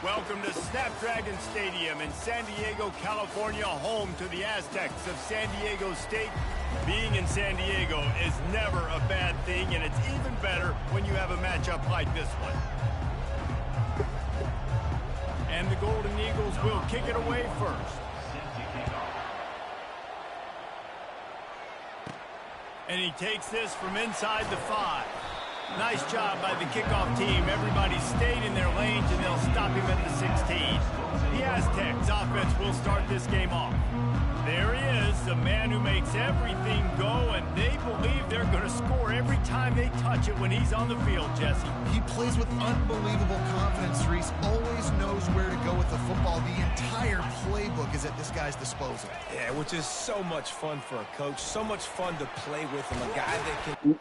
Welcome to Snapdragon Stadium in San Diego, California, home to the Aztecs of San Diego State. Being in San Diego is never a bad thing, and it's even better when you have a matchup like this one. And the Golden Eagles will kick it away first. And he takes this from inside the 5. Nice job by the kickoff team. Everybody stayed in their lanes, and they'll stop him at the 16. The Aztecs offense will start this game off. There he is, the man who makes everything go, and they believe they're going to score every time they touch it when he's on the field, Jesse. He plays with unbelievable confidence, Reese. Always knows where to go with the football. The entire playbook is at this guy's disposal. Yeah, which is so much fun for a coach. So much fun to play with him. A guy that can...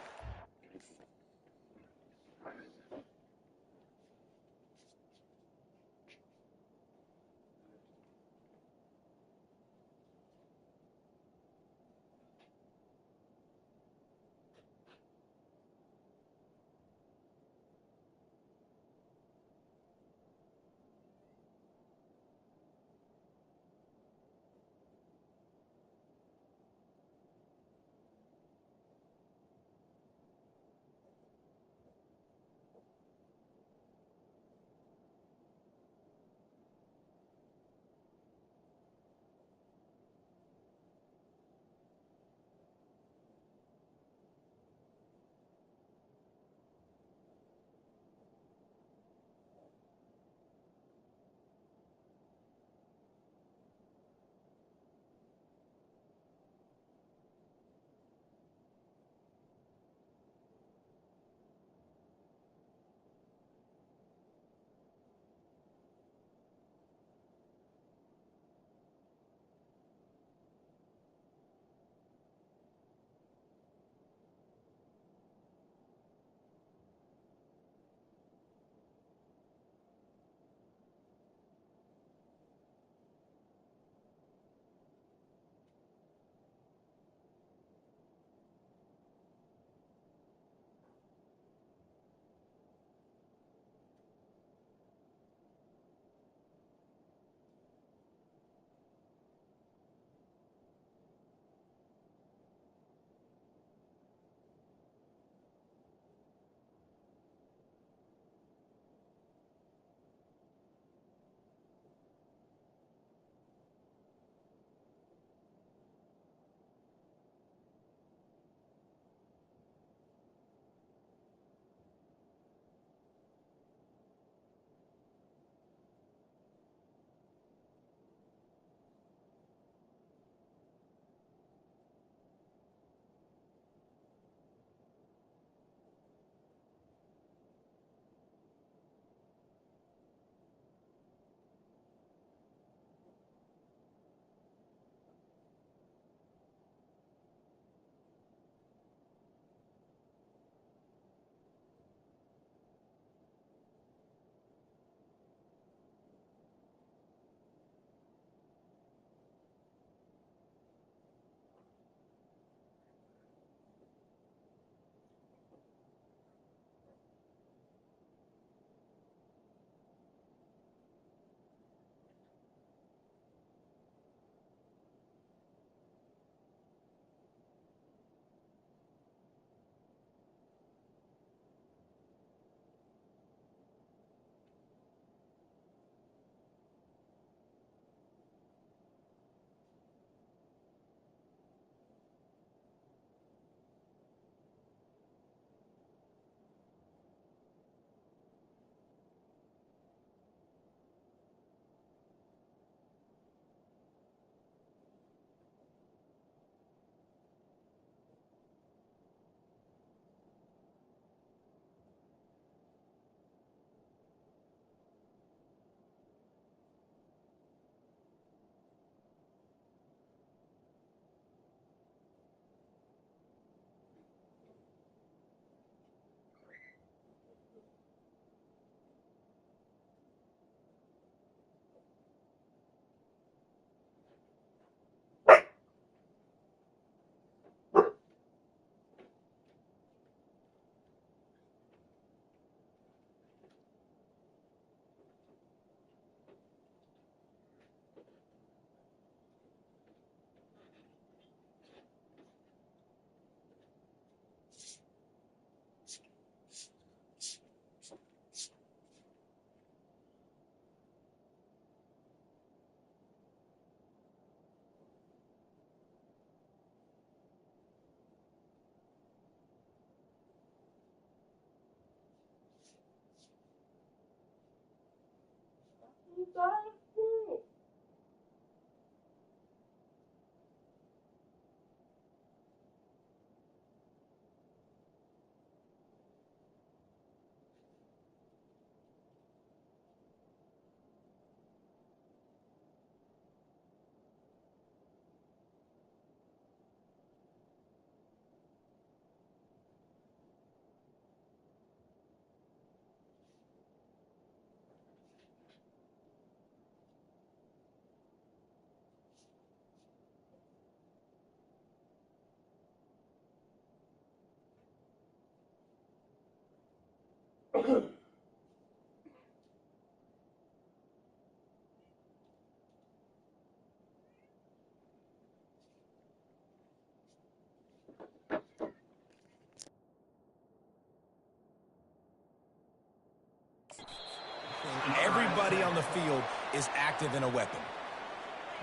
Everybody on the field is active in a weapon.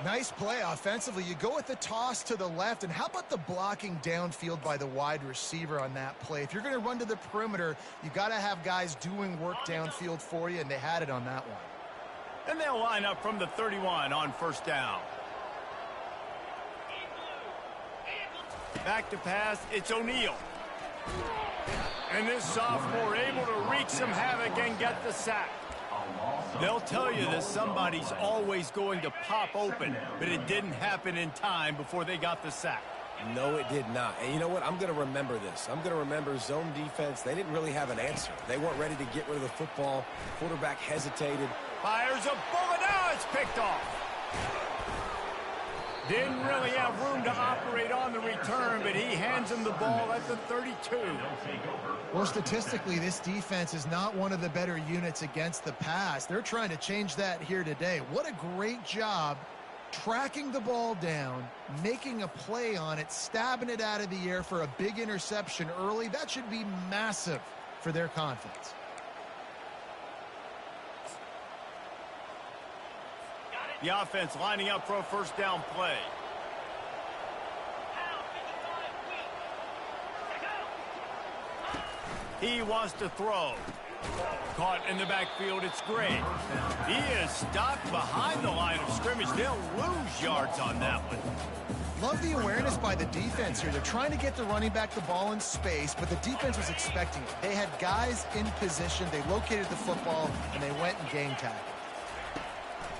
Nice play offensively. You go with the toss to the left, and how about the blocking downfield by the wide receiver on that play? If you're going to run to the perimeter, you got to have guys doing work downfield for you, and they had it on that one. And they'll line up from the 31 on first down. Back to pass, it's O'Neal. And this sophomore able to wreak some havoc and get the sack. They'll tell you that somebody's always going to pop open, but it didn't happen in time before they got the sack. No, it did not. And you know what? I'm going to remember this. I'm going to remember zone defense. They didn't really have an answer. They weren't ready to get rid of the football. Quarterback hesitated. Fires a bullet. Now it's picked off. Didn't really have room to operate on the return, but he hands him the ball at the 32. Well, statistically, this defense is not one of the better units against the pass. They're trying to change that here today. What a great job tracking the ball down, making a play on it, stabbing it out of the air for a big interception early. That should be massive for their confidence. The offense lining up for a first down play. He wants to throw. Caught in the backfield, it's Gray. He is stopped behind the line of scrimmage. They'll lose yards on that one. Love the awareness by the defense here. They're trying to get the running back the ball in space, but the defense was expecting it. They had guys in position. They located the football, and they went and game tackled.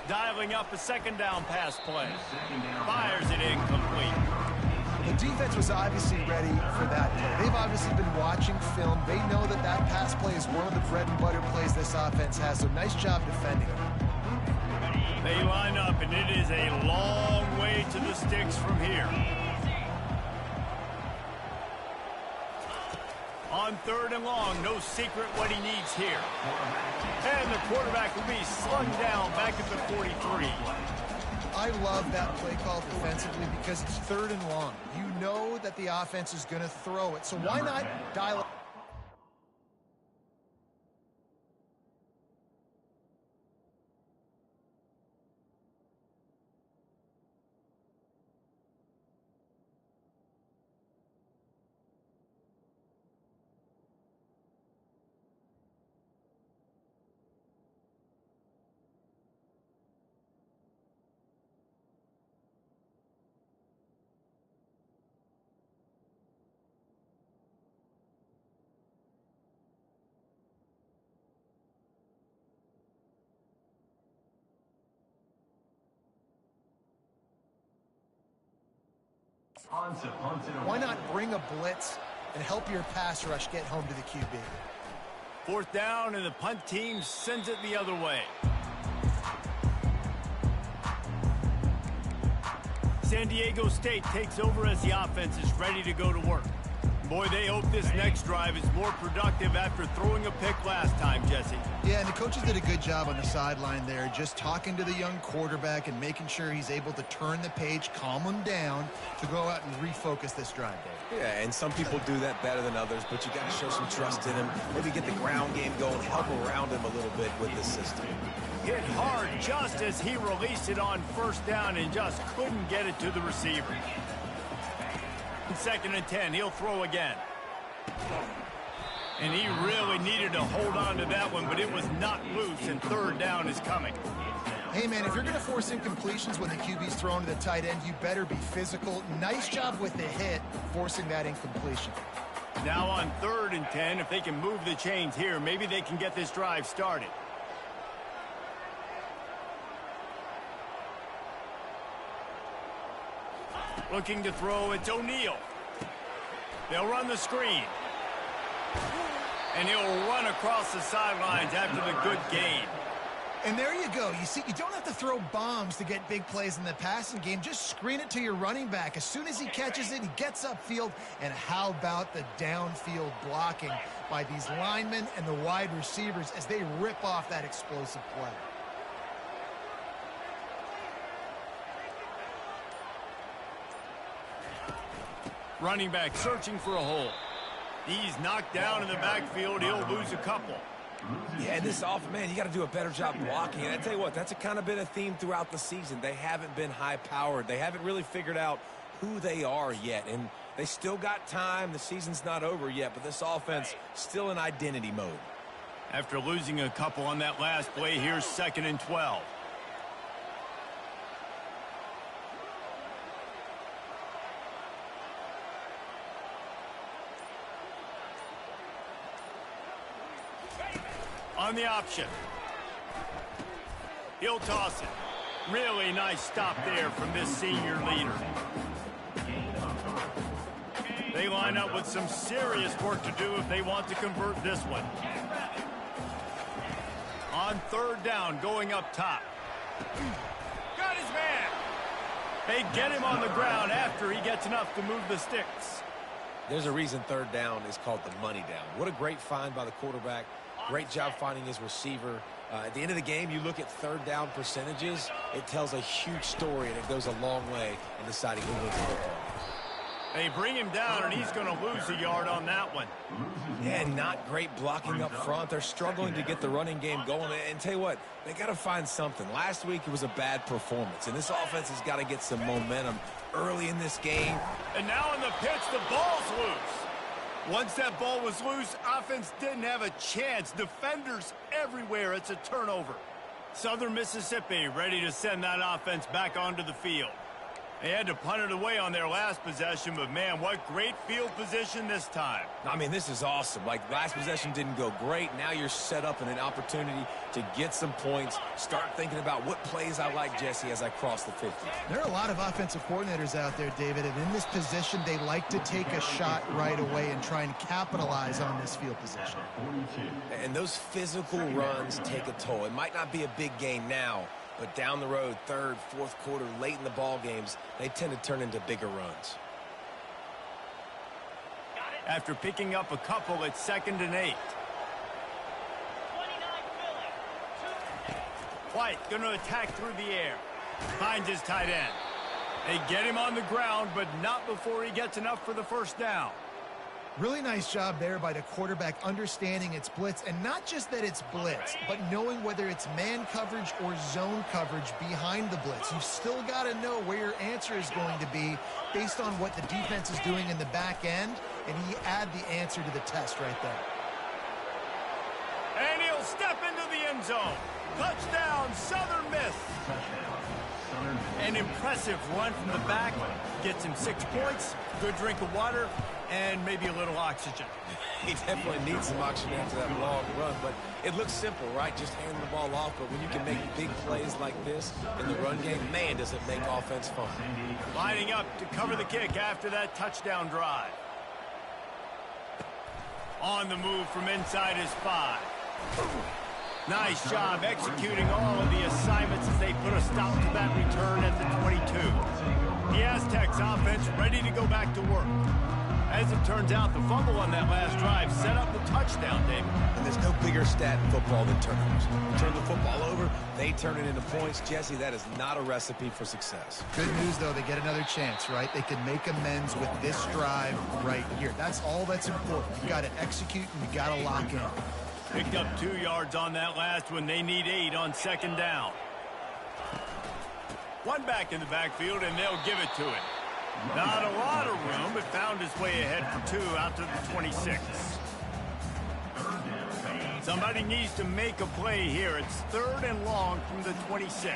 Dialing up a second down pass play. Fires it incomplete. The defense was obviously ready for that play. They've obviously been watching film. They know that that pass play is one of the bread and butter plays this offense has, so nice job defending it. They line up, and it is a long way to the sticks from here. On third and long, no secret what he needs here. And the quarterback will be slung down back at the 43. I love that play call defensively because it's third and long. You know that the offense is going to throw it, so why not dial up? Why not bring a blitz and help your pass rush get home to the QB? Fourth down, and the punt team sends it the other way. San Diego State takes over as the offense is ready to go to work. Boy, they hope this next drive is more productive after throwing a pick last time, Jesse. Yeah, and the coaches did a good job on the sideline there, just talking to the young quarterback and making sure he's able to turn the page, calm him down to go out and refocus this drive, Dave. Yeah, and some people do that better than others, but you got to show some trust in him. Maybe get the ground game going, help around him a little bit with this system. Hit hard just as he released it on first down and just couldn't get it to the receiver. Second and 10, he'll throw again. And he really needed to hold on to that one, but it was not loose, and third down is coming. Hey, man, if you're going to force incompletions when the QB's thrown to the tight end, you better be physical. Nice job with the hit, forcing that incompletion. Now on 3rd and 10, if they can move the chains here, maybe they can get this drive started. Looking to throw, it's O'Neal. They'll run the screen. And he'll run across the sidelines after the good gain. And there you go. You see, you don't have to throw bombs to get big plays in the passing game. Just screen it to your running back. As soon as he catches it, he gets upfield. And how about the downfield blocking by these linemen and the wide receivers as they rip off that explosive play? Running back searching for a hole. He's knocked down in the backfield. He'll lose a couple. Yeah, and this offense, man, you got to do a better job blocking. And I tell you what, that's kind of been a theme throughout the season. They haven't been high-powered. They haven't really figured out who they are yet. And they still got time. The season's not over yet, but this offense still in identity mode. After losing a couple on that last play, here's 2nd and 12. On the option. He'll toss it. Really nice stop there from this senior leader. They line up with some serious work to do if they want to convert this one. On 3rd down, going up top. Got his man. They get him on the ground after he gets enough to move the sticks. There's a reason 3rd down is called the money down. What a great find by the quarterback. Great job finding his receiver. At the end of the game, you look at 3rd down percentages. It tells a huge story, and it goes a long way in deciding who wins the football. They bring him down, and he's going to lose a yard on that one. Yeah, not great blocking up front. They're struggling to get the running game going. And tell you what, they got to find something. Last week, it was a bad performance, and this offense has got to get some momentum early in this game. And now in the pitch, the ball's loose. Once that ball was loose, offense didn't have a chance. Defenders everywhere. It's a turnover. Southern Mississippi ready to send that offense back onto the field. They had to punt it away on their last possession, but, man, what great field position this time. I mean, this is awesome. Like, last possession didn't go great. Now you're set up in an opportunity to get some points. Start thinking about what plays I like, Jesse, as I cross the 50. There are a lot of offensive coordinators out there, David, and in this position, they like to take a shot right away and try and capitalize on this field position. And those physical runs take a toll. It might not be a big gain now, but down the road, 3rd, 4th quarter, late in the ball games, they tend to turn into bigger runs. After picking up a couple, it's 2nd and 8. White going to attack through the air. Finds his tight end. They get him on the ground, but not before he gets enough for the 1st down. Really nice job there by the quarterback understanding it's blitz, and not just that it's blitz, but knowing whether it's man coverage or zone coverage behind the blitz. You've still got to know where your answer is going to be based on what the defense is doing in the back end, and he add the answer to the test right there. And he'll step into the end zone. Touchdown, Southern Miss. An impressive run from the back. Gets him 6 points, good drink of water, and maybe a little oxygen. He definitely needs some oxygen after that long run, but it looks simple, right? Just hand the ball off, but when you can make big plays like this in the run game, man, does it make offense fun. Lining up to cover the kick after that touchdown drive. On the move from inside his 5. Nice job executing all of the assignments as they put a stop to that return at the 22. The Aztecs offense ready to go back to work. As it turns out, the fumble on that last drive set up the touchdown, David. And there's no bigger stat in football than turnovers. Turn the football over, they turn it into points. Jesse, that is not a recipe for success. Good news, though, they get another chance, right? They can make amends with this drive right here. That's all that's important. You got to execute and you got to lock in. Picked up 2 yards on that last one. They need 8 on 2nd down. One back in the backfield, and they'll give it to him. Not a lot of room, but found his way ahead for 2 out to the 26. Somebody needs to make a play here. It's 3rd and long from the 26.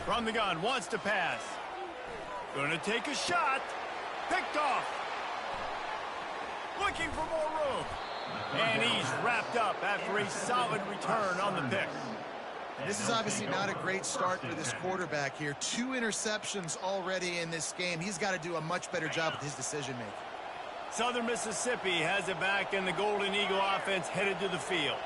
From the gun, wants to pass. Gonna take a shot. Picked off. Looking for more room. And he's wrapped up after a solid return on the pick. This is obviously not a great start for this quarterback here. 2 interceptions already in this game. He's got to do a much better job with his decision-making. Southern Mississippi has it back, and the Golden Eagle offense headed to the field.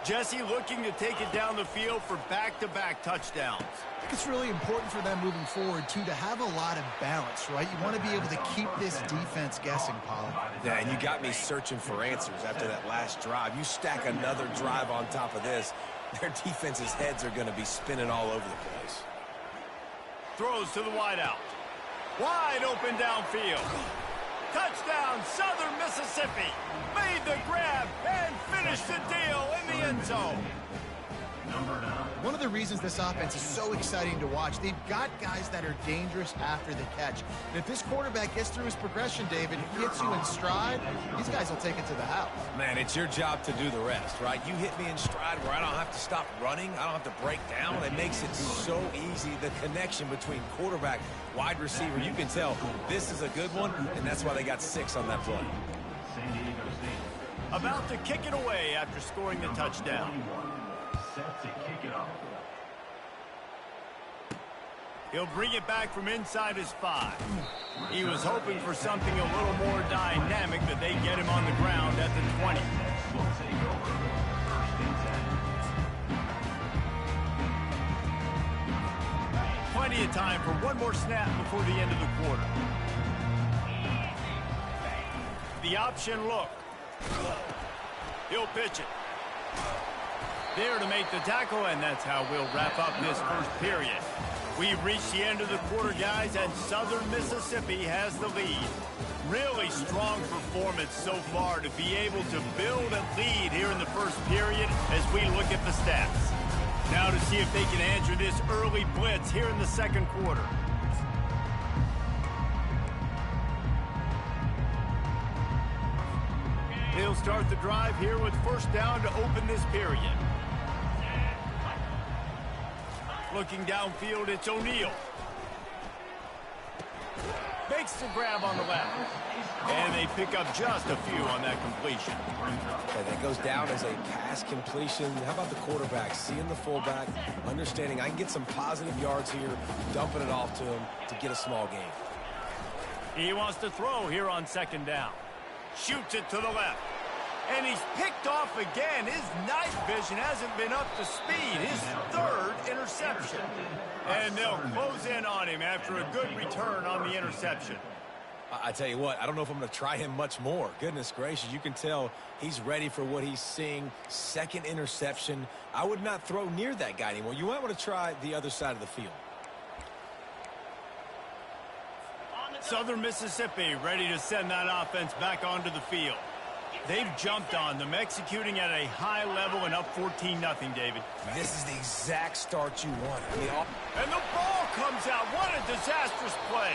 Jesse looking to take it down the field for back-to-back touchdowns. I think it's really important for them moving forward, too, to have a lot of balance, right? You want to be able to keep this defense guessing, Pollard. Yeah, and you got me searching for answers after that last drive. You stack another drive on top of this, their defense's heads are going to be spinning all over the place. Throws to the wideout. Wide open downfield. Touchdown, Southern Mississippi. Made the grab and finished the deal in the end zone. One of the reasons this offense is so exciting to watch, they've got guys that are dangerous after the catch. And if this quarterback gets through his progression, David, gets you in stride, these guys will take it to the house. Man, it's your job to do the rest, right? You hit me in stride where I don't have to stop running. I don't have to break down. It makes it so easy. The connection between quarterback, wide receiver, you can tell this is a good one, and that's why they got 6 on that play. About to kick it away after scoring the touchdown. Set to kick it off. He'll bring it back from inside his 5. He was hoping for something a little more dynamic, that they get him on the ground at the 20. Will take over. 1st and 10. Plenty of time for one more snap before the end of the quarter. The option look. He'll pitch it. There to make the tackle, and that's how we'll wrap up this first period. We've reached the end of the quarter, guys, and Southern Mississippi has the lead. Really strong performance so far to be able to build a lead here in the first period as we look at the stats. Now to see if they can answer this early blitz here in the second quarter. They'll start the drive here with 1st down to open this period. Looking downfield, it's O'Neal. Makes the grab on the left. And they pick up just a few on that completion. Okay, that goes down as a pass completion. How about the quarterback? Seeing the fullback, understanding I can get some positive yards here, dumping it off to him to get a small gain. He wants to throw here on 2nd down. Shoots it to the left. And he's picked off again. His night vision hasn't been up to speed. His 3rd interception. And they'll close in on him after a good return on the interception. I tell you what, I don't know if I'm going to try him much more. Goodness gracious, you can tell he's ready for what he's seeing. 2nd interception. I would not throw near that guy anymore. You might want to try the other side of the field. Southern Mississippi ready to send that offense back onto the field. They've jumped on them, executing at a high level and up 14-0, David. This is the exact start you want. And the ball comes out. What a disastrous play.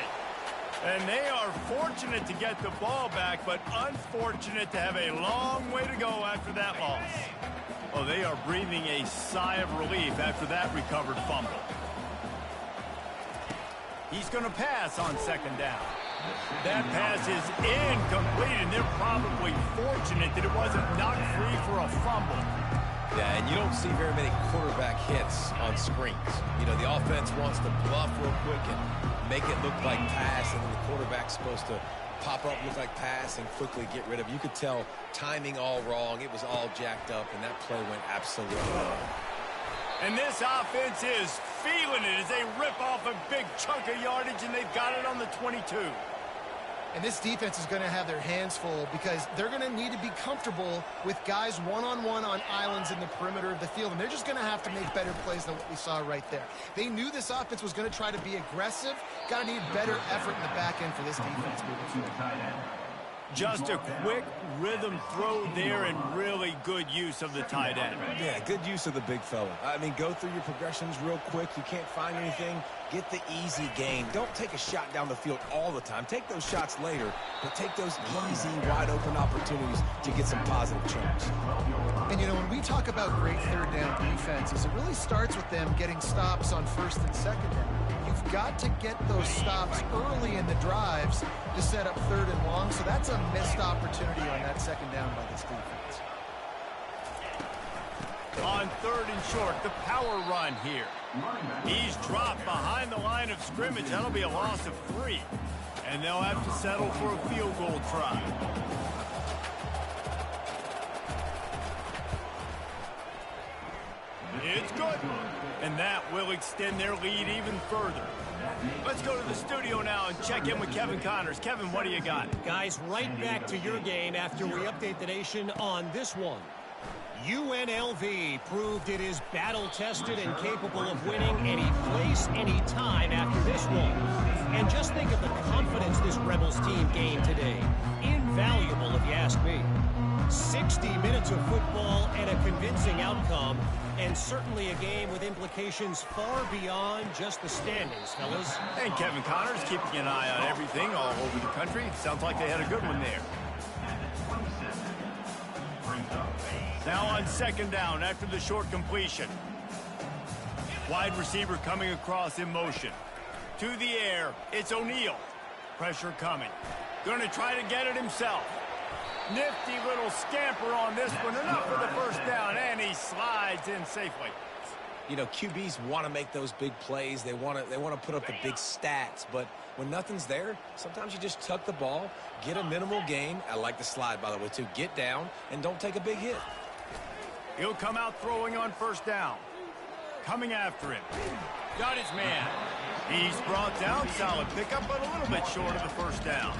And they are fortunate to get the ball back, but unfortunate to have a long way to go after that loss. Well, they are breathing a sigh of relief after that recovered fumble. He's going to pass on 2nd down. That pass is incomplete, and they're probably fortunate that it wasn't knocked free for a fumble. Yeah, and you don't see very many quarterback hits on screens. You know, the offense wants to bluff real quick and make it look like pass, and then the quarterback's supposed to pop up, look like pass, and quickly get rid of it. You could tell timing all wrong. It was all jacked up, and that play went absolutely wrong. And this offense is feeling it as they rip off a big chunk of yardage, and they've got it on the 22. And this defense is going to have their hands full because they're going to need to be comfortable with guys one-on-one on islands in the perimeter of the field. And they're just going to have to make better plays than what we saw right there. They knew this offense was going to try to be aggressive. Got to need better effort in the back end for this defense moving forward. Just a quick rhythm throw there and really good use of the tight end. Yeah, good use of the big fella. I mean, go through your progressions real quick. You can't find anything. Get the easy gain. Don't take a shot down the field all the time. Take those shots later, but take those easy, wide-open opportunities to get some positive chunks. And, you know, when we talk about great third down defenses, it really starts with them getting stops on first and second down. You've got to get those stops early in the drives to set up third and long, so that's a missed opportunity on that second down by this defense. On third and short, the power run here. He's dropped behind the line of scrimmage. That'll be a loss of 3. And they'll have to settle for a field goal try. It's good. And that will extend their lead even further. Let's go to the studio now and check in with Kevin Connors. Kevin, what do you got? Guys, right back to your game after we update the nation on this one. UNLV proved it is battle-tested and capable of winning any place, any time after this one. And just think of the confidence this Rebels team gained today. Invaluable, if you ask me. 60 minutes of football and a convincing outcome, and certainly a game with implications far beyond just the standings, fellas. And Kevin Connors keeping an eye on everything all over the country. Sounds like they had a good one there. Now on second down after the short completion. Wide receiver coming across in motion. To the air, it's O'Neal. Pressure coming. Going to try to get it himself. Nifty little scamper on this one. Enough for the first down, and he slides in safely. You know, QBs want to make those big plays. They want to put up the big stats. But when nothing's there, sometimes you just tuck the ball, get a minimal gain. I like the slide, by the way, too. Get down and don't take a big hit. He'll come out throwing on first down. Coming after him. Got his man. He's brought down. Solid pickup, but a little bit short of the first down.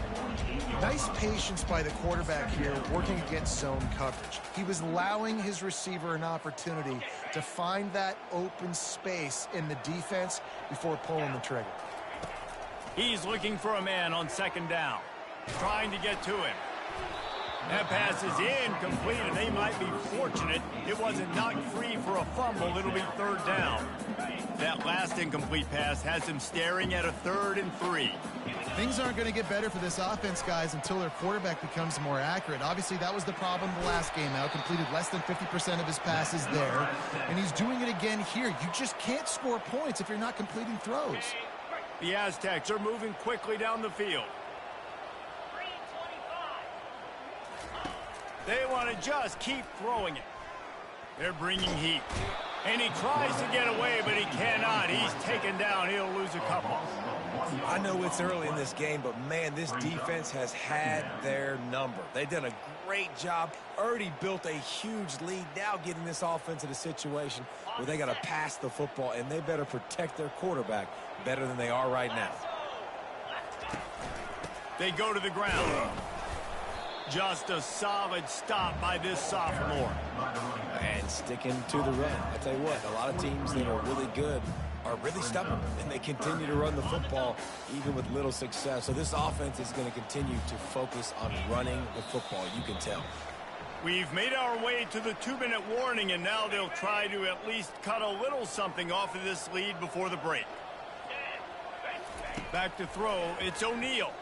Nice patience by the quarterback here working against zone coverage. He was allowing his receiver an opportunity to find that open space in the defense before pulling the trigger. He's looking for a man on second down. Trying to get to him. That pass is incomplete, and they might be fortunate it wasn't knocked free for a fumble. It'll be third down. That last incomplete pass has him staring at a 3rd and 3. Things aren't going to get better for this offense, guys, until their quarterback becomes more accurate. Obviously, that was the problem the last game out. Completed less than 50% of his passes there, and he's doing it again here. You just can't score points if you're not completing throws. The Aztecs are moving quickly down the field. They want to just keep throwing it. They're bringing heat. And he tries to get away, but he cannot. He's taken down. He'll lose a couple. I know it's early in this game, but, man, this defense has had their number. They've done a great job, already built a huge lead, now getting this offense in a situation where they got to pass the football, and they better protect their quarterback better than they are right now. They go to the ground. Just a solid stop by this sophomore. And sticking to the run. I tell you what, a lot of teams that are really good are really stubborn, and they continue to run the football even with little success. So this offense is going to continue to focus on running the football, you can tell. We've made our way to the 2-minute warning, and now they'll try to at least cut a little something off of this lead before the break. Back to throw, it's O'Neal.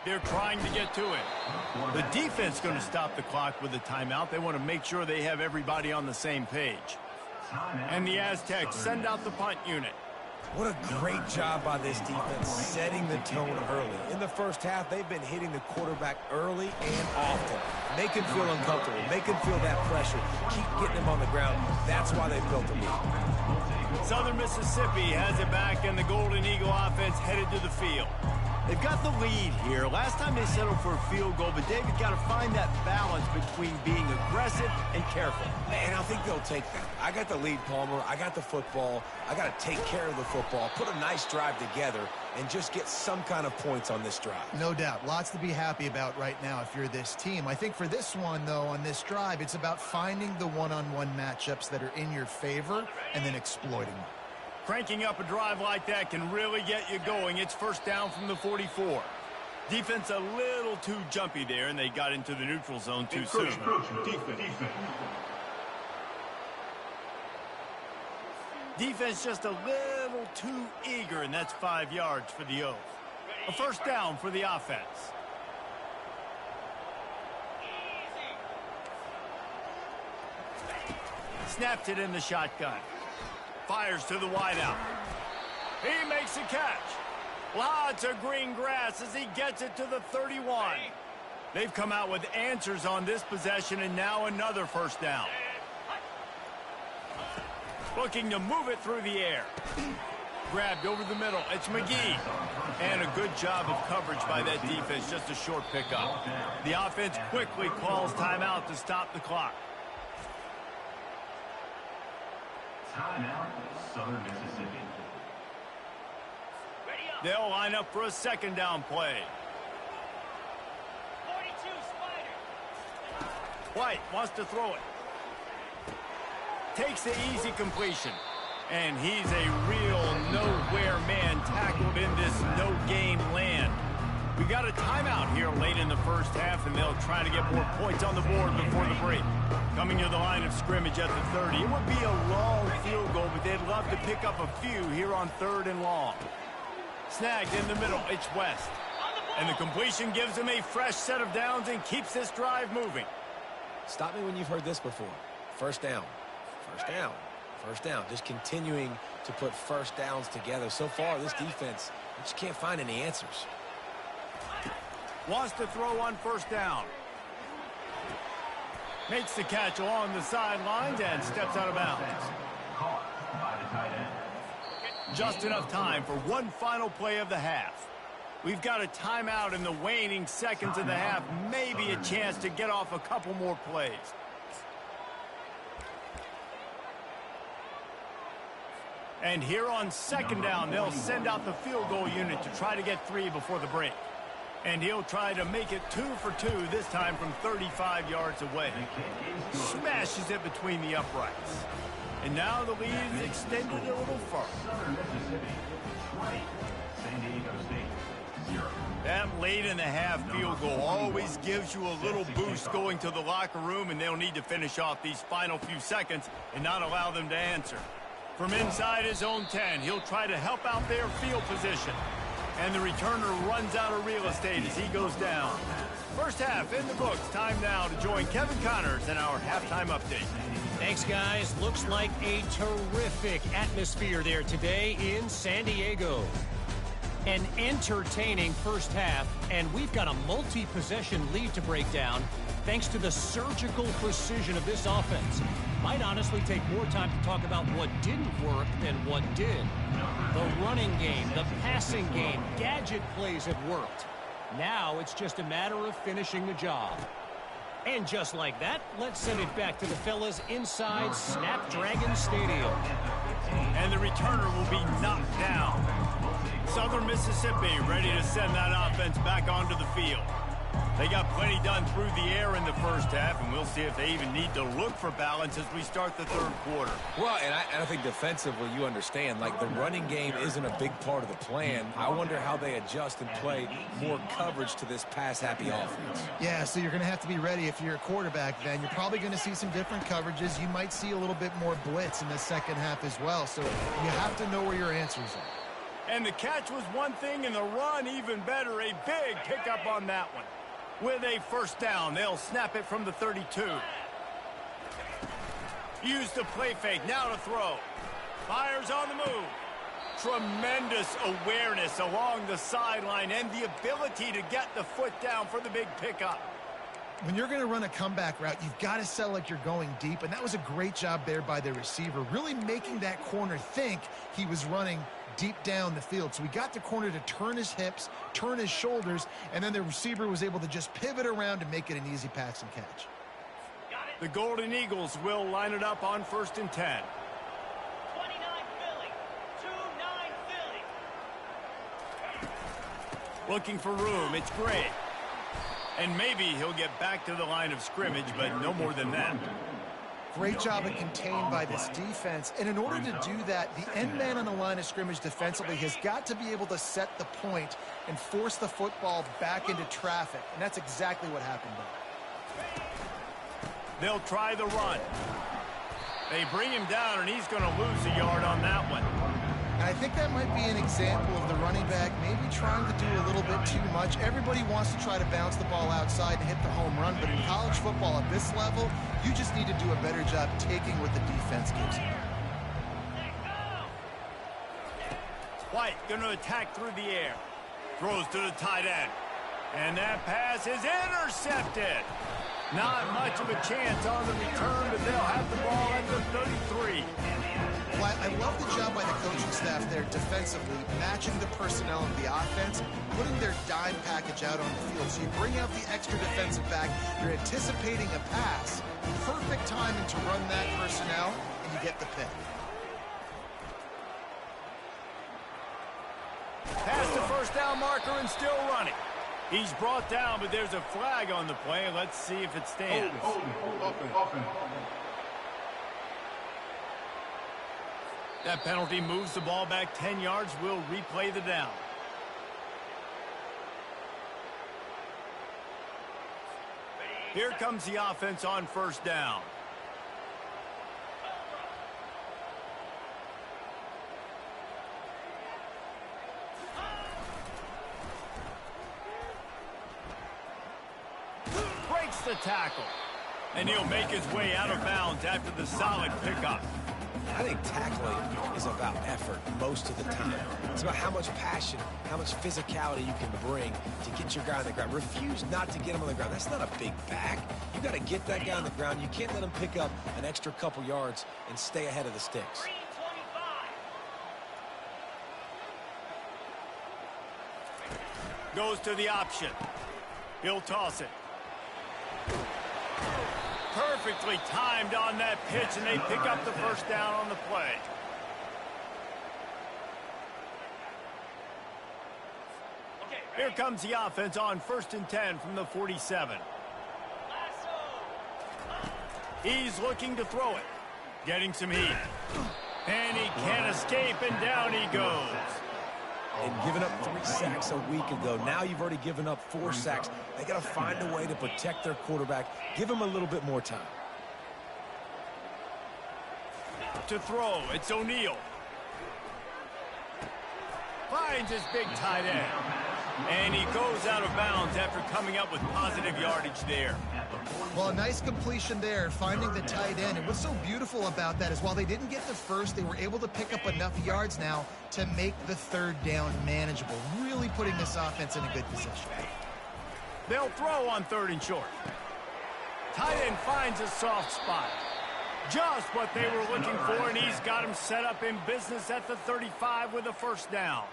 They're trying to get to him. The defense going to stop the clock with a timeout. They want to make sure they have everybody on the same page. And the Aztecs send out the punt unit. What a great job by this defense setting the tone early. In the first half, they've been hitting the quarterback early and often. Make him feel uncomfortable. Make him feel that pressure. Keep getting him on the ground. That's why they built the lead. Southern Mississippi has it back, and the Golden Eagle offense headed to the field. They've got the lead here. Last time they settled for a field goal, but David got to find that balance between being aggressive and careful. Man, I think they'll take that. I got the lead, Palmer. I got the football. I got to take care of the football, put a nice drive together, and just get some kind of points on this drive. No doubt. Lots to be happy about right now if you're this team. I think for this one, though, on this drive, it's about finding the one-on-one matchups that are in your favor and then exploiting them. Cranking up a drive like that can really get you going. It's first down from the 44. Defense a little too jumpy there, and they got into the neutral zone too soon. Defense just a little too eager, and that's 5 yards for the O's. A first down for the offense. Snapped it in the shotgun. Fires to the wideout. He makes a catch. Lots of green grass as he gets it to the 31. They've come out with answers on this possession, and now another first down. Looking to move it through the air. Grabbed over the middle. It's McGee. And a good job of coverage by that defense. Just a short pickup. The offense quickly calls timeout to stop the clock. Timeout, Southern Mississippi. They'll line up for a second down play. 42 Spider. White wants to throw it. Takes the easy completion. And he's a real nowhere man tackled in this no-gain land. We got a timeout here late in the first half, and they'll try to get more points on the board before the break. Coming to the line of scrimmage at the 30. It would be a long field goal, but they'd love to pick up a few here on 3rd and long. Snagged in the middle. It's West. And the completion gives him a fresh set of downs and keeps this drive moving. Stop me when you've heard this before. First down. First down. First down. Just continuing to put first downs together. So far, this defense, we just can't find any answers. Wants to throw on first down. Makes the catch along the sidelines and steps out of bounds. Caught by the tight end. Just enough time for one final play of the half. We've got a timeout in the waning seconds of the half. Maybe a chance to get off a couple more plays. And here on second down, they'll send out the field goal unit to try to get 3 before the break. And he'll try to make it 2 for 2, this time from 35 yards away. Smashes it between the uprights. And now the lead is extended a little further. Southern Mississippi 20, San Diego State 0. That late in the half field goal always gives you a little boost going to the locker room, and they'll need to finish off these final few seconds and not allow them to answer. From inside his own 10, he'll try to help out their field position. And the returner runs out of real estate as he goes down. First half in the books. Time now to join Kevin Connors in our halftime update. Thanks, guys. Looks like a terrific atmosphere there today in San Diego. An entertaining first half, and we've got a multi-possession lead to break down thanks to the surgical precision of this offense. Might honestly take more time to talk about what didn't work than what did. The running game, the passing game, gadget plays have worked. Now it's just a matter of finishing the job. And just like that, let's send it back to the fellas inside Snapdragon Stadium. And the returner will be knocked down. Southern Mississippi ready to send that offense back onto the field. They got plenty done through the air in the first half, and we'll see if they even need to look for balance as we start the third quarter. Well, and I think defensively, you understand, like the running game isn't a big part of the plan. I wonder how they adjust and play more coverage to this pass-happy offense. Yeah, so you're going to have to be ready if you're a quarterback then. You're probably going to see some different coverages. You might see a little bit more blitz in the second half as well, so you have to know where your answers are. And the catch was one thing, and the run even better. A big pickup on that one. With a first down, they'll snap it from the 32. Use the play fake, now to throw. Fires on the move. Tremendous awareness along the sideline and the ability to get the foot down for the big pickup. When you're going to run a comeback route, you've got to sell like you're going deep, and that was a great job there by the receiver, really making that corner think he was running deep down the field. So we got the corner to turn his hips, turn his shoulders, and then the receiver was able to just pivot around and make it an easy pass and catch. The Golden Eagles will line it up on 1st and 10. 29 Philly, 2-9 Philly. Looking for room, it's Gray. And maybe he'll get back to the line of scrimmage, but no more than that. Great job of contained by this defense. And in order to do that, the end man on the line of scrimmage defensively has got to be able to set the point and force the football back into traffic. And that's exactly what happened there. They'll try the run. They bring him down, and he's going to lose a yard on that one. And I think that might be an example of the running back maybe trying to do a little bit too much. Everybody wants to try to bounce the ball outside and hit the home run, but in college football at this level, you just need to do a better job taking what the defense gives you. White going to attack through the air. Throws to the tight end. And that pass is intercepted. Not much of a chance on the return, but they'll have the ball at the 33. Well, I love the job by the coaching staff there defensively, matching the personnel of the offense, putting their dime package out on the field. So you bring out the extra defensive back, you're anticipating a pass, perfect timing to run that personnel, and you get the pick. Past the first down marker and still running. He's brought down, but there's a flag on the play. Let's see if it stands. That penalty moves the ball back 10 yards. We'll replay the down. Here comes the offense on first down. Breaks the tackle. And he'll make his way out of bounds after the solid pickup. I think tackling is about effort most of the time. It's about how much passion, how much physicality you can bring to get your guy on the ground. Refuse not to get him on the ground. That's not a big back. You got to get that guy on the ground. You can't let him pick up an extra couple yards and stay ahead of the sticks. Goes to the option. He'll toss it. Perfectly timed on that pitch, and they pick up the first down on the play. Here comes the offense on 1st and 10 from the 47. He's looking to throw it. Getting some heat. And he can't escape, and down he goes. And giving up 3 sacks a week ago. Now you've already given up 4 sacks. They got to find a way to protect their quarterback. Give him a little bit more time. To throw, it's O'Neal. Finds his big tight end. And he goes out of bounds after coming up with positive yardage there. Well, a nice completion there, finding the tight end. And what's so beautiful about that is while they didn't get the first, they were able to pick up enough yards now to make the 3rd down manageable, really putting this offense in a good position. They'll throw on 3rd and short. Tight end finds a soft spot. Just what they were looking for, and he's got him set up in business at the 35 with a first down.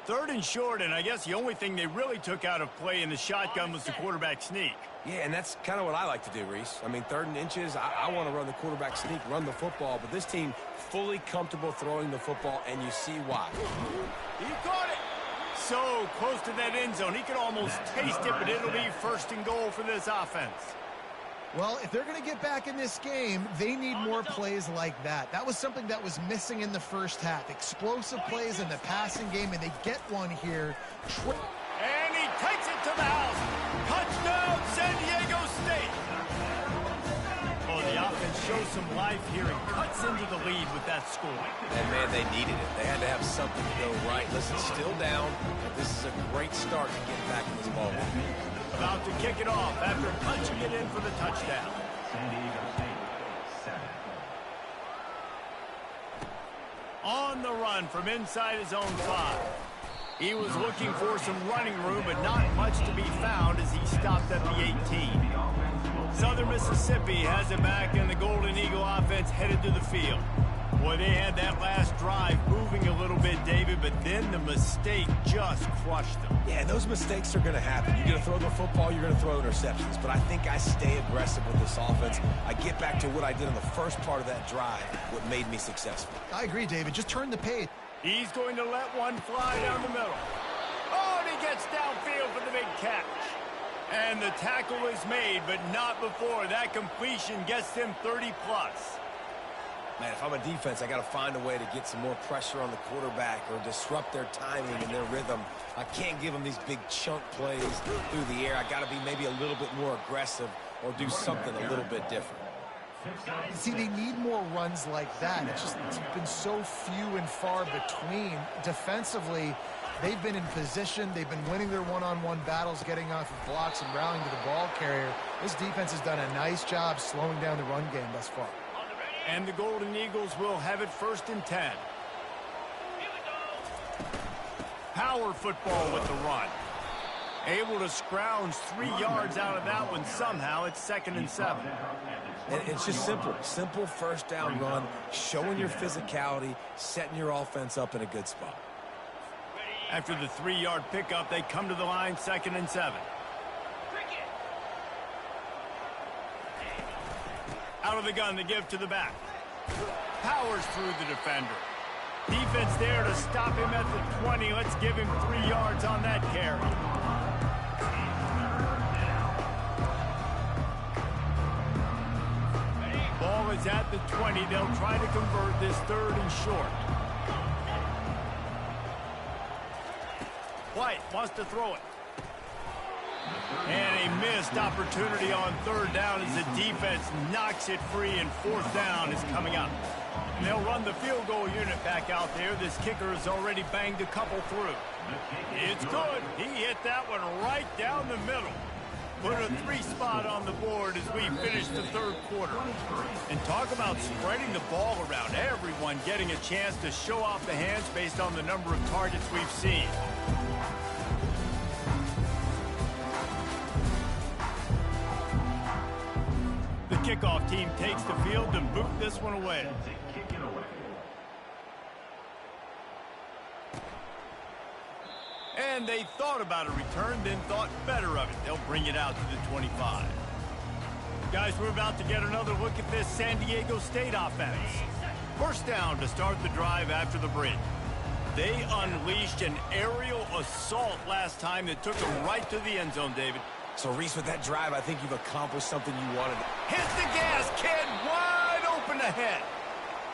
3rd and short, and I guess the only thing they really took out of play in the shotgun was the quarterback sneak. Yeah, and that's kind of what I like to do, Reese. I mean, 3rd and inches, I want to run the quarterback sneak, run the football, but this team fully comfortable throwing the football, and you see why. He caught it. So close to that end zone. He could almost taste it, but it'll be 1st and goal for this offense. Well, if they're going to get back in this game, they need more plays like that. That was something that was missing in the first half. Explosive plays in the passing game, and they get one here. And he takes it to the house. Touchdown, San Diego State. Oh, the offense shows some life here and cuts into the lead with that score. And, man, they needed it. They had to have something to go right. Listen, still down, but this is a great start to get back in this ball game. About to kick it off after punching it in for the touchdown. San Diego State, 7. On the run from inside his own 5. He was looking for some running room, but not much to be found as he stopped at the 18. Southern Mississippi has it back, and the Golden Eagle offense headed to the field. Boy, they had that last drive moving a little bit, David, but then the mistake just crushed them. Yeah, those mistakes are going to happen. You're going to throw the football, you're going to throw interceptions. But I think I stay aggressive with this offense. I get back to what I did in the first part of that drive, what made me successful. I agree, David. Just turn the page. He's going to let one fly down the middle. Oh, and he gets downfield for the big catch. And the tackle is made, but not before. That completion gets them 30-plus. Man, if I'm a defense, I got to find a way to get some more pressure on the quarterback or disrupt their timing and their rhythm. I can't give them these big chunk plays through the air. I got to be maybe a little bit more aggressive or do something a little bit different. See, they need more runs like that. It's been so few and far between. Defensively, they've been in position. They've been winning their one-on-one battles, getting off of blocks and rallying to the ball carrier. This defense has done a nice job slowing down the run game thus far. And the Golden Eagles will have it 1st and 10. Power football with the run. Able to scrounge 3 yards out of that one somehow. It's 2nd and 7. And it's just simple. Simple first down run, showing your physicality, setting your offense up in a good spot. After the 3-yard pickup, they come to the line, 2nd and 7. Out of the gun, the give to the back. Powers through the defender. Defense there to stop him at the 20. Let's give him 3 yards on that carry. Ball is at the 20. They'll try to convert this 3rd and short. White wants to throw it. And a missed opportunity on 3rd down as the defense knocks it free, and 4th down is coming up. And they'll run the field goal unit back out there. This kicker has already banged a couple through. It's good. He hit that one right down the middle. Put a 3 spot on the board as we finish the 3rd quarter. And talk about spreading the ball around. Everyone getting a chance to show off the hands based on the number of targets we've seen. The kickoff team takes the field to boot this one away. And they thought about a return, then thought better of it. They'll bring it out to the 25. Guys, we're about to get another look at this San Diego State offense. 1st down to start the drive after the bridge. They unleashed an aerial assault last time that took them right to the end zone, David. So, Reese, with that drive, I think you've accomplished something you wanted. Hit the gas, kid, wide open ahead.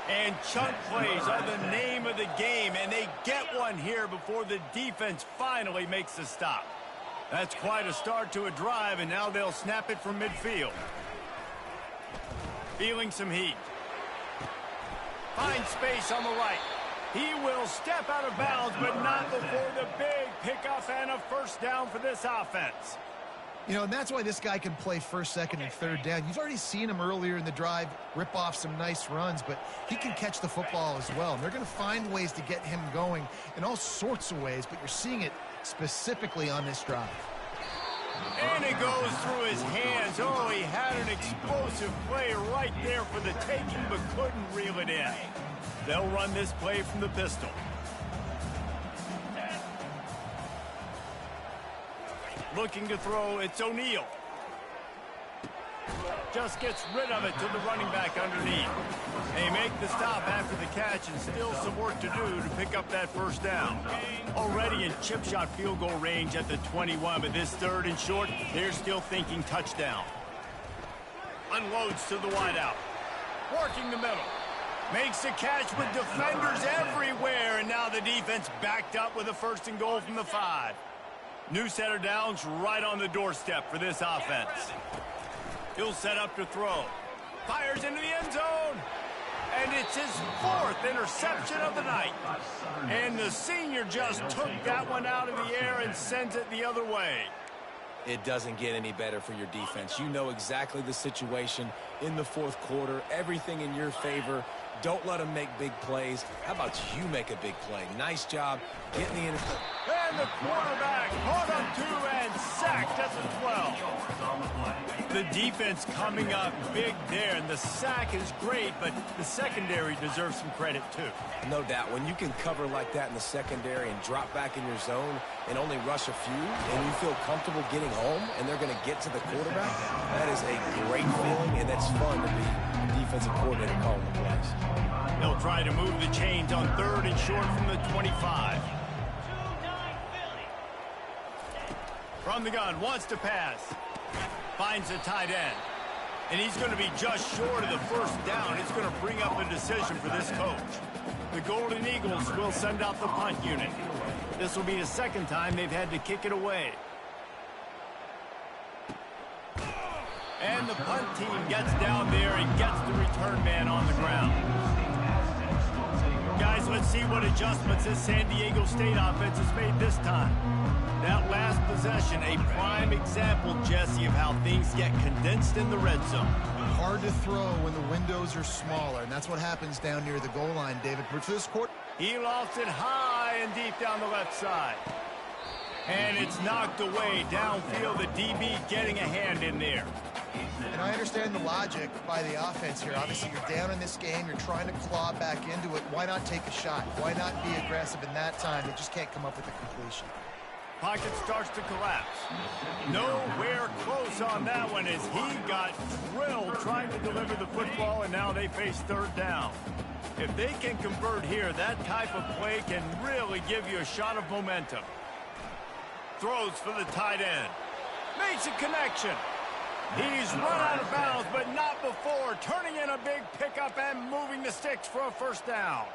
And chunk plays are the name of the game, and they get one here before the defense finally makes the stop. That's quite a start to a drive, and now they'll snap it from midfield. Feeling some heat. Finds space on the right. He will step out of bounds, but not before the big pickup and a 1st down for this offense. You know, and that's why this guy can play 1st, 2nd, and 3rd down. You've already seen him earlier in the drive rip off some nice runs, but he can catch the football as well. And they're going to find ways to get him going in all sorts of ways, but you're seeing it specifically on this drive. And it goes through his hands. Oh, he had an explosive play right there for the taking, but couldn't reel it in. They'll run this play from the pistol. Looking to throw, it's O'Neal. Just gets rid of it to the running back underneath. They make the stop after the catch, and still some work to do to pick up that 1st down. Already in chip shot field goal range at the 21, but this 3rd and short, they're still thinking touchdown. Unloads to the wideout. Working the middle. Makes the catch with defenders everywhere, and now the defense backed up with a 1st and goal from the 5. New set of downs right on the doorstep for this offense. He'll set up to throw. Fires into the end zone. And it's his 4th interception of the night. And the senior just took that one out of the air and sends it the other way. It doesn't get any better for your defense. You know exactly the situation in the 4th quarter. Everything in your favor. Don't let them make big plays. How about you make a big play? Nice job getting the interception. And the quarterback caught up 2 and sacked at the 12. The defense coming up big there, and the sack is great, but the secondary deserves some credit too. No doubt. When you can cover like that in the secondary and drop back in your zone and only rush a few, and you feel comfortable getting home, and they're going to get to the quarterback, that is a great feeling, and that's fun to be a defensive coordinator calling the plays. They'll try to move the chains on 3rd and short from the 25. From the gun, wants to pass. Finds the tight end. And he's going to be just short of the first down. It's going to bring up a decision for this coach. The Golden Eagles will send out the punt unit. This will be the second time they've had to kick it away. And the punt team gets down there and gets the return man on the ground. Guys, let's see what adjustments this San Diego State offense has made this time. That last possession, a prime example, Jesse, of how things get condensed in the red zone. Hard to throw when the windows are smaller, and that's what happens down near the goal line, David. But for this quarter, he lofts it high and deep down the left side. And it's knocked away downfield. The DB getting a hand in there. And I understand the logic by the offense here. Obviously, you're down in this game. You're trying to claw back into it. Why not take a shot? Why not be aggressive in that time? They just can't come up with a completion. Pocket starts to collapse. Nowhere close on that one as he got drilled trying to deliver the football, and now they face third down. If they can convert here, that type of play can really give you a shot of momentum. Throws for the tight end. Makes a connection. He's run out of bounds, but not before. Turning in a big pickup and moving the sticks for a first down.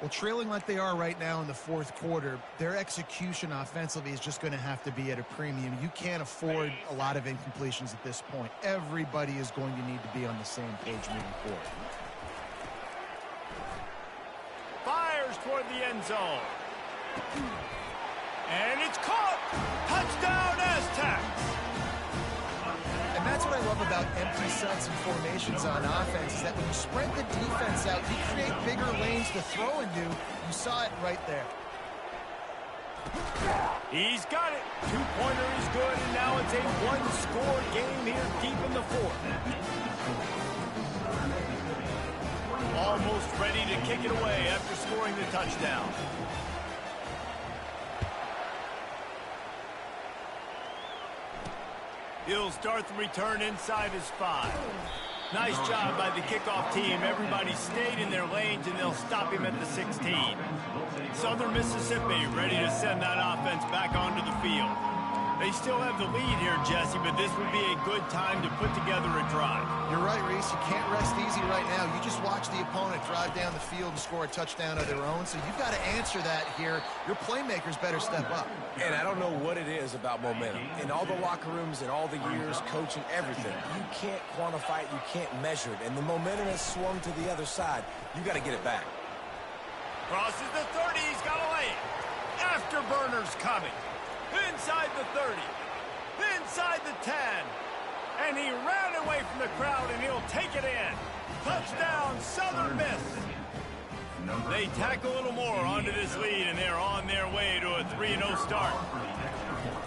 Well, trailing like they are right now in the fourth quarter, their execution offensively is just going to have to be at a premium. You can't afford a lot of incompletions at this point. Everybody is going to need to be on the same page moving forward. Fires toward the end zone. And it's caught. Touchdown, Aztecs. And that's what I love about empty sets and formations on offense, is that when you spread the defense out, you create bigger lanes to throw into. You saw it right there. He's got it. Two-pointer is good, and now it's a one-score game here deep in the fourth. Almost ready to kick it away after scoring the touchdown. He'll start the return inside his 5. Nice job by the kickoff team. Everybody stayed in their lanes, and they'll stop him at the 16. Southern Mississippi ready to send that offense back onto the field. They still have the lead here, Jesse, but this would be a good time to put together a drive. You're right, Reese. You can't rest easy right now. You just watch the opponent drive down the field and score a touchdown of their own, so you've got to answer that here. Your playmakers better step up. And I don't know what it is about momentum. In all the locker rooms and all the years, coaching, everything, you can't quantify it, you can't measure it. And the momentum has swung to the other side. You got to get it back. Crosses the 30. He's got a lane. Afterburners coming. Inside the 30. Inside the 10. And he ran away from the crowd, and he'll take it in. Touchdown, Southern Miss. They tack a little more onto this lead, and they're on their way to a 3-0 start.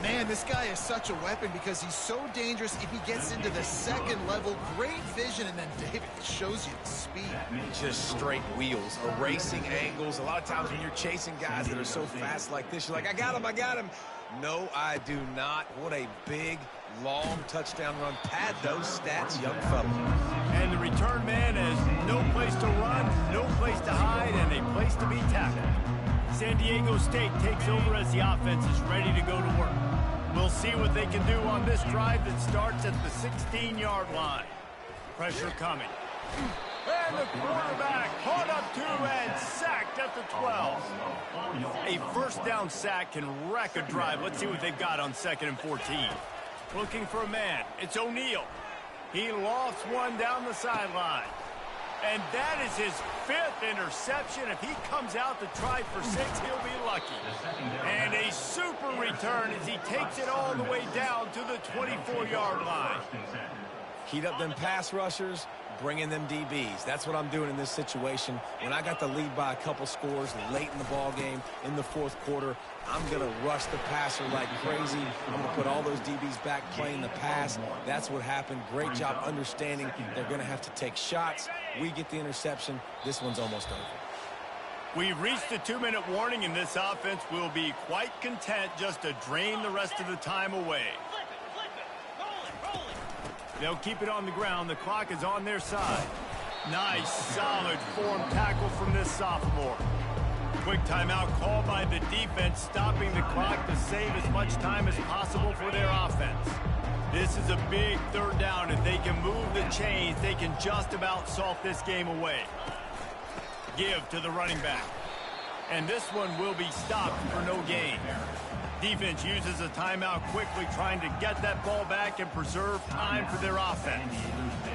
Man, this guy is such a weapon because he's so dangerous if he gets into the second level. Great vision, and then David shows you the speed. Just straight wheels, erasing angles. A lot of times when you're chasing guys that are so fast like this, you're like, I got him, I got him. No, I do not. What a big, long touchdown run. Pad those stats, young fella. And the return man has no place to run, no place to hide, and a place to be tackled. San Diego State takes over as the offense is ready to go to work. We'll see what they can do on this drive that starts at the 16-yard line. Pressure coming. And the quarterback caught up to and sacked at the 12. A first down sack can wreck a drive. Let's see what they've got on 2nd and 14. Looking for a man. It's O'Neal. He lofts one down the sideline. And that is his 5th interception. If he comes out to try for 6, he'll be lucky. And a super return as he takes it all the way down to the 24-yard line. Heat up them pass rushers, bring in them DBs. That's what I'm doing in this situation. When I got the lead by a couple scores late in the ball game, in the fourth quarter, I'm going to rush the passer like crazy. I'm going to put all those DBs back playing the pass. That's what happened. Great job understanding they're going to have to take shots. We get the interception. This one's almost over. We've reached the 2-minute warning, and this offense will be quite content just to drain the rest of the time away. They'll keep it on the ground. The clock is on their side. Nice, solid form tackle from this sophomore. Quick timeout called by the defense, stopping the clock to save as much time as possible for their offense. This is a big third down. If they can move the chains, they can just about salt this game away. Give to the running back. And this one will be stopped for no gain. Defense uses a timeout quickly, trying to get that ball back and preserve time for their offense.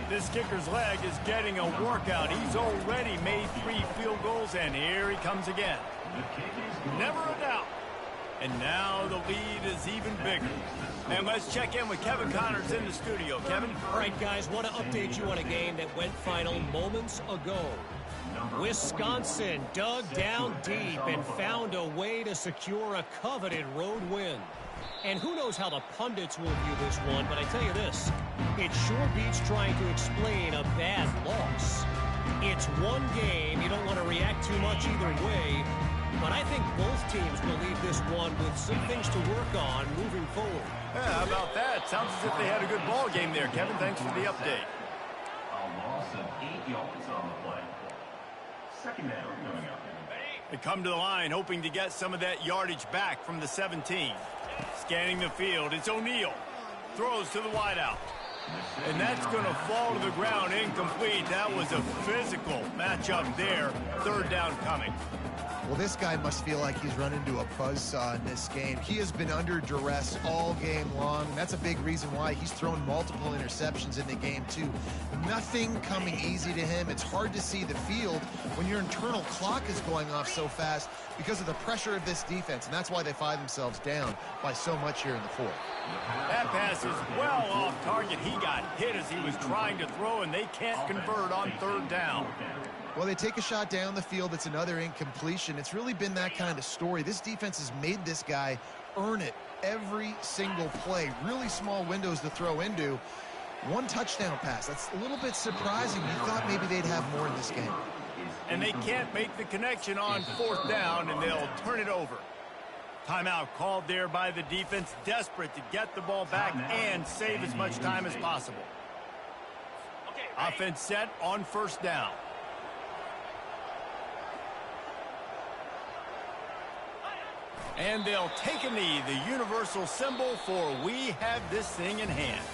This kicker's leg is getting a workout. He's already made 3 field goals, and here he comes again. Never a doubt. And now the lead is even bigger. And let's check in with Kevin Connors in the studio. Kevin? All right, guys, want to update you on a game that went final moments ago. Wisconsin dug down deep and found a way to secure a coveted road win. And who knows how the pundits will view this one, but I tell you this, it sure beats trying to explain a bad loss. It's one game. You don't want to react too much either way, but I think both teams will leave this one with some things to work on moving forward. Yeah, how about that? Sounds as if they had a good ball game there, Kevin. Thanks for the update. A loss of 8 yards on the play. Second down coming up. They come to the line hoping to get some of that yardage back from the 17. Scanning the field, it's O'Neal. Throws to the wideout. And that's going to fall to the ground incomplete. That was a physical matchup there. Third down coming. Well, this guy must feel like he's run into a buzzsaw in this game. He has been under duress all game long, and that's a big reason why he's thrown multiple interceptions in the game, too. Nothing coming easy to him. It's hard to see the field when your internal clock is going off so fast because of the pressure of this defense, and that's why they find themselves down by so much here in the fourth. That pass is well off target. He got hit as he was trying to throw, and they can't convert on third down. Well, they take a shot down the field. It's another incompletion. It's really been that kind of story. This defense has made this guy earn it every single play. Really small windows to throw into. One touchdown pass. That's a little bit surprising. You thought maybe they'd have more in this game. And they can't make the connection on fourth down, and they'll turn it over. Timeout called there by the defense, desperate to get the ball back and save as much time as possible. Offense set on first down. And they'll take a knee, the universal symbol for we have this thing in hand.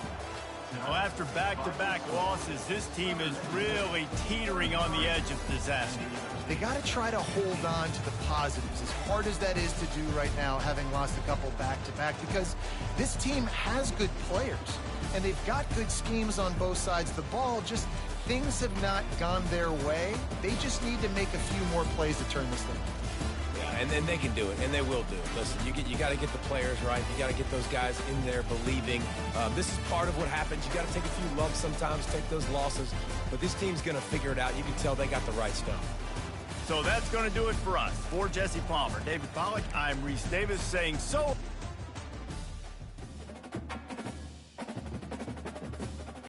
Well, after back-to-back losses, this team is really teetering on the edge of disaster. They got to try to hold on to the positives, as hard as that is to do right now, having lost a couple back-to-back, because this team has good players, and they've got good schemes on both sides of the ball. Just things have not gone their way. They just need to make a few more plays to turn this thing. And then they can do it, and they will do it. Listen, you got to get the players right. You got to get those guys in there believing. This is part of what happens. You got to take a few lumps sometimes, take those losses. But this team's going to figure it out. You can tell they got the right stuff. So that's going to do it for us. For Jesse Palmer, David Pollack, I'm Reese Davis saying so.